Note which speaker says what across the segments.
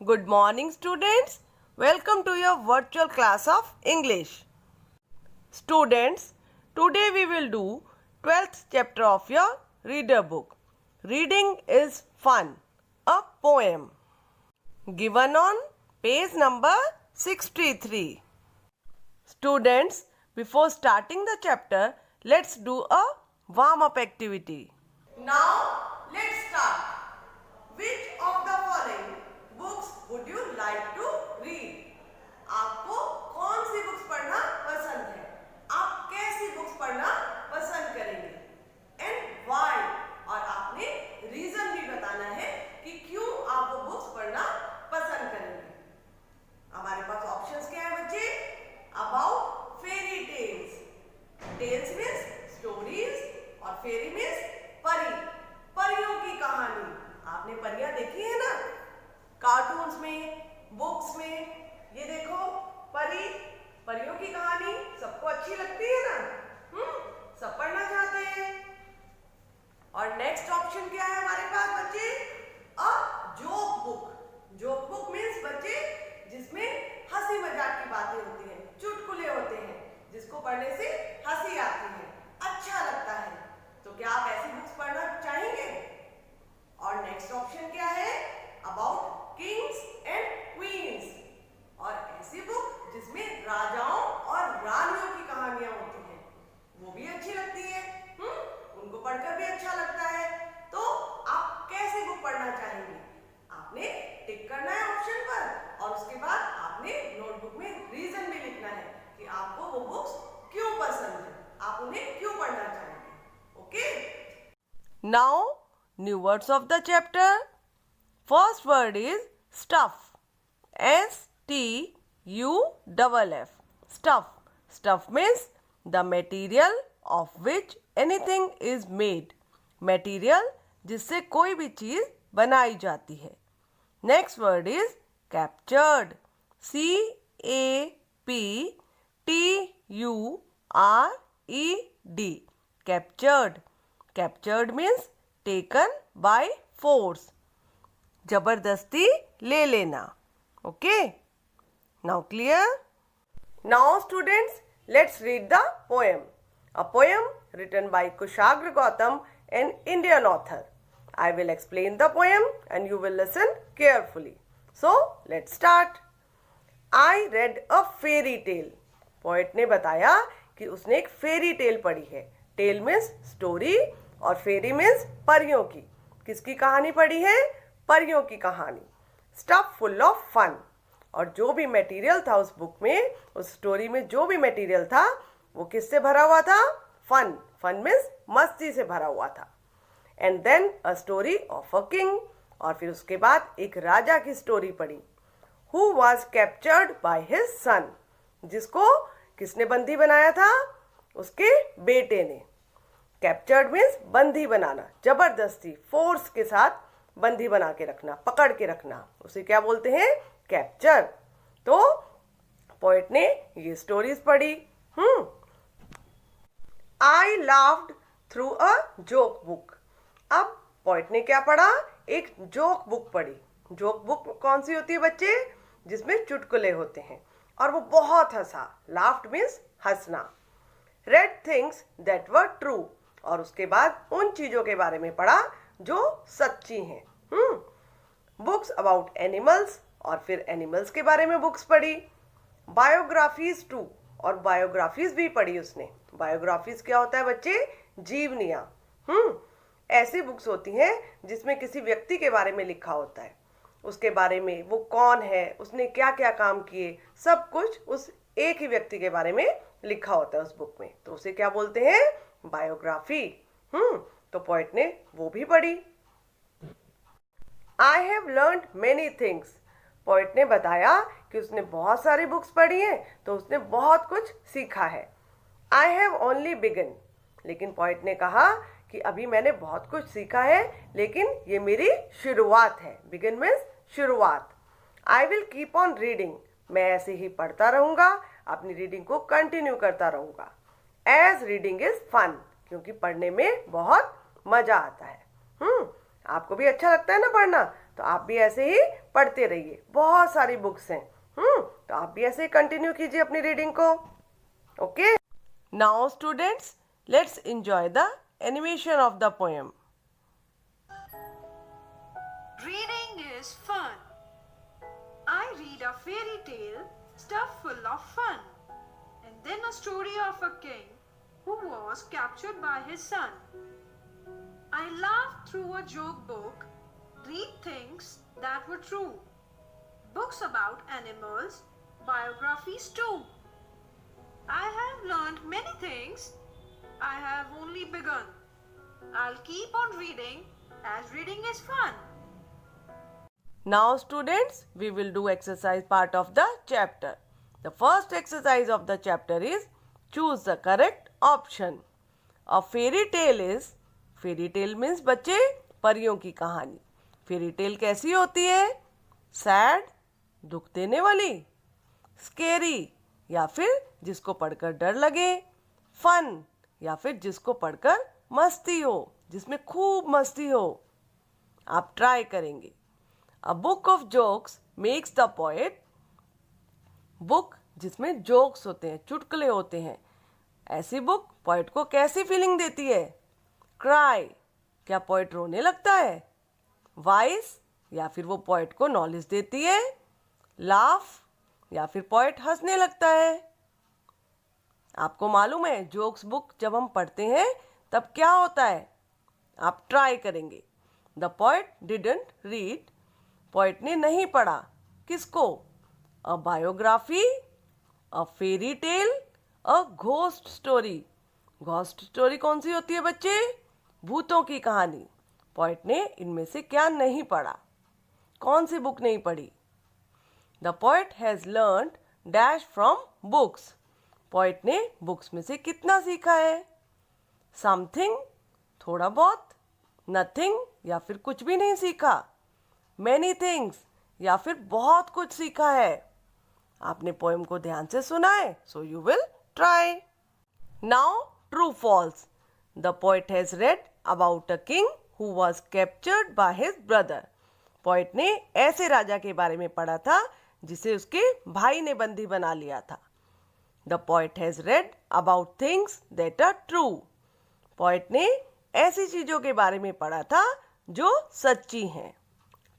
Speaker 1: Good morning, students. Welcome to your virtual class of English. Students, today we will do 12th chapter of your reader book. Reading is fun. A poem. Given on page number 63. Students, before starting the chapter, let's do a warm-up activity. Now, let's start. Which of the following books would you like to read? आपको कौन सी books पढ़ना पसंद है? आप कैसी books पढ़ना पसंद करेंगे? And why? और आपने रीजन भी बताना है कि क्यों आप वो बुक्स पढ़ना पसंद करेंगे. हमारे पास ऑप्शंस क्या है बच्चे? About fairy tales. Tales means stories और फेरी मीन्स परी. परियों की कहानी. आपने परियां देखी है ना, कार्टून्स में, बुक्स में. ये देखो परी, परियों की कहानी सबको अच्छी लगती है ना. सब पढ़ना चाहते हैं. और नेक्स्ट ऑप्शन क्या है हमारे पास बच्चे? अ joke book. Joke book means बच्चे जिसमें हंसी मजाक की बातें होती हैं, चुटकुले होते हैं, जिसको पढ़ने से हंसी आती है, अच्छा लगता है. तो क्या आप ऐसी बुक्स पढ़ना चाहेंगे? और नेक्स्ट ऑप्शन क्या है? About Kings and queen's. और ऐसी बुक जिसमें राजाओं और रानियों की कहानियां होती हैं, वो भी अच्छी लगती है. उनको पढ़कर भी अच्छा लगता है. तो आप कैसी बुक पढ़ना चाहेंगे? आपने टिक करना है ऑप्शन पर और उसके बाद आपने नोटबुक में रीजन भी लिखना है कि आपको वो बुक्स क्यों पसंद है, आप उन्हें क्यों पढ़ना चाहेंगे. Okay. Now new words of the chapter. First word is stuff. S-T-U-F-F. Stuff. Stuff means the material of which anything is made. Material जिससे कोई भी चीज बनाई जाती है. Next word is captured. C-A-P-T-U-R-E-D. Captured. Captured means taken by force. जबरदस्ती ले लेना. Okay? Now clear? Now students, let's read the poem. A poem written by Kushagra Gautam, an Indian author. I will explain the poem and you will listen carefully. So, let's start. I read a fairy tale. Poet ने बताया कि उसने एक fairy tale पढ़ी है. Tale means story और fairy means परियों की. किसकी कहानी पढ़ी है? परियों की कहानी. Stuff full of fun. और जो भी मटेरियल था उस बुक में, उस स्टोरी में जो भी मटेरियल था वो किससे भरा हुआ था? फन. फन मीन्स मस्ती से भरा हुआ था. And then a story of a king. और फिर उसके बाद एक राजा की स्टोरी पढ़ी. Who was captured by his son. जिसको किसने बंदी बनाया था? उसके बेटे ने. कैप्चर्ड मीन्स बंदी बनाना, जबरदस्ती, फोर्स के साथ बंदी बना के रखना, पकड़ के रखना, उसे क्या बोलते हैं? कैप्चर. तो पोएट ने ये स्टोरीज पढ़ी. I laughed through a joke book. अब पोएट ने क्या पढ़ा? एक जोक बुक पढ़ी. जोक बुक कौन सी होती है बच्चे? जिसमें चुटकुले होते हैं. और वो बहुत हंसा. लाफ्ड मीन्स हंसना. Red things that were true. और उसके बाद उन चीजों के बारे में पढ़ा जो सच्ची हैं. Books about animals. और फिर एनिमल्स के बारे में बुक्स पढ़ी. Biographies to. और बायोग्राफीज भी पढ़ी उसने. बायोग्राफीज क्या होता है बच्चे? जीवनियां. ऐसी बुक्स होती हैं जिसमें किसी व्यक्ति के बारे में लिखा होता है, उसके बारे में, वो कौन है, उसने क्या क्या काम किए, सब कुछ उस एक ही व्यक्ति के बारे में लिखा होता है उस बुक में. तो उसे क्या बोलते हैं? बायोग्राफी. तो पोएट ने वो भी पढ़ी. I have learned many things. Poet ने बताया कि उसने बहुत सारी बुक्स पढ़ी हैं, तो उसने बहुत कुछ सीखा है. I have only begun. लेकिन पोएट ने कहा कि अभी मैंने बहुत कुछ सीखा है, लेकिन ये मेरी शुरुआत है. बिगन मीन्स शुरुआत. I will keep on reading. मैं ऐसे ही पढ़ता रहूंगा, अपनी रीडिंग को कंटिन्यू करता रहूंगा. As reading is fun. क्योंकि पढ़ने में बहुत मजा आता है. आपको भी अच्छा लगता है ना पढ़ना? तो आप भी ऐसे ही पढ़ते रहिए, बहुत सारी बुक्स हैं। तो आप भी ऐसे ही कंटिन्यू कीजिए अपनी रीडिंग को। Okay, now students, let's enjoy the animation of the poem.
Speaker 2: Reading is fun. I read a fairy tale stuffed full of fun, and then a story of a king who was captured by his son. I laughed through a joke book, read things that were true, books about animals, biographies too. I have learned many things. I have only begun. I'll keep on reading as reading is fun.
Speaker 1: Now students, we will do exercise part of the chapter. The first exercise of the chapter is choose the correct option. A fairy tale is, fairy tale means बच्चे परियों की कहानी। Fairy tale कैसी होती है? Sad, दुख देने वाली, स्केरी या फिर जिसको पढ़कर डर लगे, फन या फिर जिसको पढ़कर मस्ती हो, जिसमें खूब मस्ती हो। आप ट्राई करेंगे। A book of jokes makes the poet, book जिसमें जोक्स होते हैं, चुटकुले होते हैं, ऐसी बुक पोएट को कैसी फीलिंग देती है? क्राई, क्या पोएट रोने लगता है? वाइस, या फिर वो पोएट को नॉलेज देती है? लाफ, या फिर पोएट हंसने लगता है? आपको मालूम है जोक्स बुक जब हम पढ़ते हैं तब क्या होता है? आप ट्राई करेंगे। The poet didn't read, poet ने नहीं पढ़ा। किसको? अ biography, a fairy tale, a ghost story. Ghost story कौन सी होती है बच्चे? भूतों की कहानी। पोएट ने इनमें से क्या नहीं पढ़ा? कौन सी बुक नहीं पढ़ी? The poet has learned dash from books, poet ने बुक्स में से कितना सीखा है? समथिंग, थोड़ा बहुत, नथिंग या फिर कुछ भी नहीं सीखा, मैनी थिंग्स या फिर बहुत कुछ सीखा है। आपने पोएम को ध्यान से सुना है, so you will try. Now true false. The poet has read about a king who was captured by his brother, poet ने ऐसे राजा के बारे में पढ़ा था जिसे उसके भाई ने बंदी बना लिया था। The poet has read about things that are true, poet ने ऐसी चीजों के बारे में पढ़ा था जो सच्ची हैं।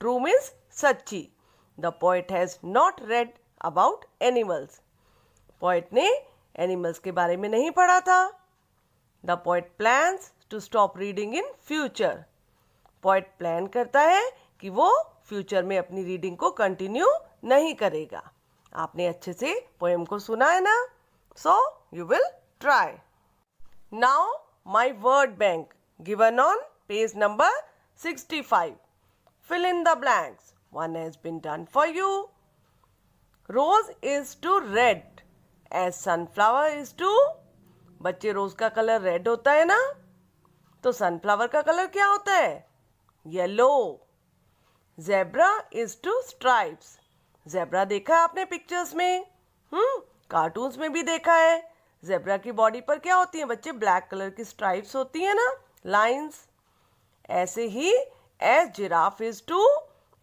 Speaker 1: ट्रू मीन्स सच्ची। The poet has not read about animals, poet ने एनिमल्स के बारे में नहीं पढ़ा था। The poet plans to stop reading in future, poet plan करता है कि वो फ्यूचर में अपनी रीडिंग को कंटिन्यू नहीं करेगा। आपने अच्छे से पोएम को सुना है ना? सो you will try. Now my word bank given on page number 65. Fill in the blanks. One has been done for you. Rose is to red as sunflower is to, बच्चे रोज का कलर रेड होता है ना, तो sunflower का colour क्या होता है? Yellow. Zebra is to stripes, zebra देखा है आपने पिक्चर्स में? कार्टून्स में भी देखा है। जेब्रा की बॉडी पर क्या होती है बच्चे? ब्लैक कलर की स्ट्राइप्स होती है ना, लाइंस। ऐसे ही एज जिराफ इज टू,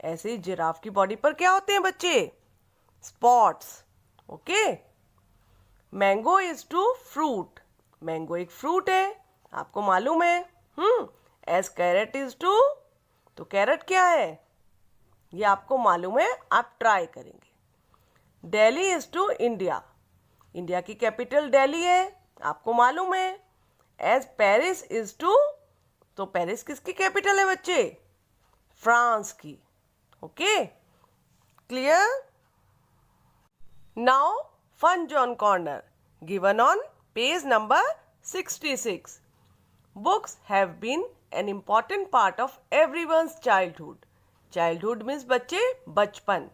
Speaker 1: ऐसे ही जिराफ की बॉडी पर क्या होते हैं बच्चे? Spots. Okay. Mango is to fruit, mango एक फ्रूट है, आपको मालूम है। एज कैरेट इज टू, तो कैरेट क्या है? ये आपको मालूम है, आप ट्राई करेंगे। Delhi is to India, India की कैपिटल दिल्ली है, आपको मालूम है। एज पेरिस इज टू, तो पेरिस किसकी कैपिटल है बच्चे? फ्रांस की। Okay, clear? Now fun zone corner given on page number 66. Books have been an important part of everyone's childhood. Childhood means बच्चे बचपन।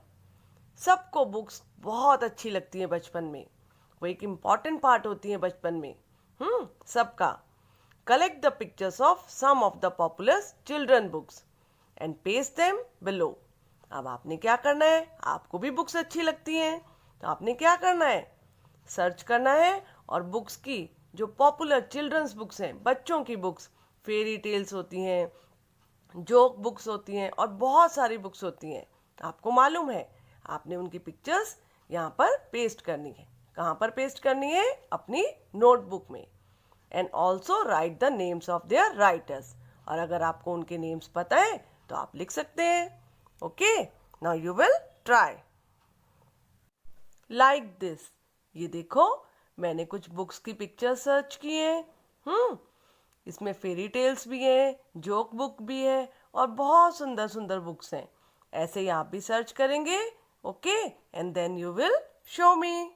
Speaker 1: सबको बुक्स बहुत अच्छी लगती हैं बचपन में, वो एक इम्पॉर्टेंट पार्ट होती है बचपन में। सबका। Collect the pictures of some of the popular children books and paste them below. अब आपने क्या करना है? आपको भी बुक्स अच्छी लगती हैं, तो आपने क्या करना है? सर्च करना है और बुक्स की जो पॉपुलर चिल्ड्रंस बुक्स हैं, बच्चों की बुक्स, फेरी टेल्स होती हैं जोक बुक्स होती हैं और बहुत सारी बुक्स होती हैं। आपको मालूम है, आपने उनकी पिक्चर्स यहाँ पर पेस्ट करनी है। कहाँ पर पेस्ट करनी है? अपनी नोटबुक में। And also right the names of their writers. और अगर आपको उनके नेम्स पता है तो आप लिख सकते हैं। Okay, now you will try like this. ये देखो, मैंने कुछ बुक्स की पिक्चर सर्च की है। इसमें फेरी टेल्स भी हैं, जोक बुक भी है और बहुत सुंदर सुंदर बुक्स हैं। ऐसे ही आप भी सर्च करेंगे। Okay, and then you will show me.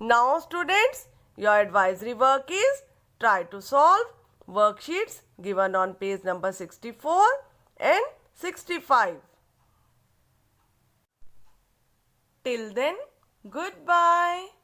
Speaker 1: Now students, your advisory work is try to solve worksheets given on page number 64 and 65. Till then, goodbye.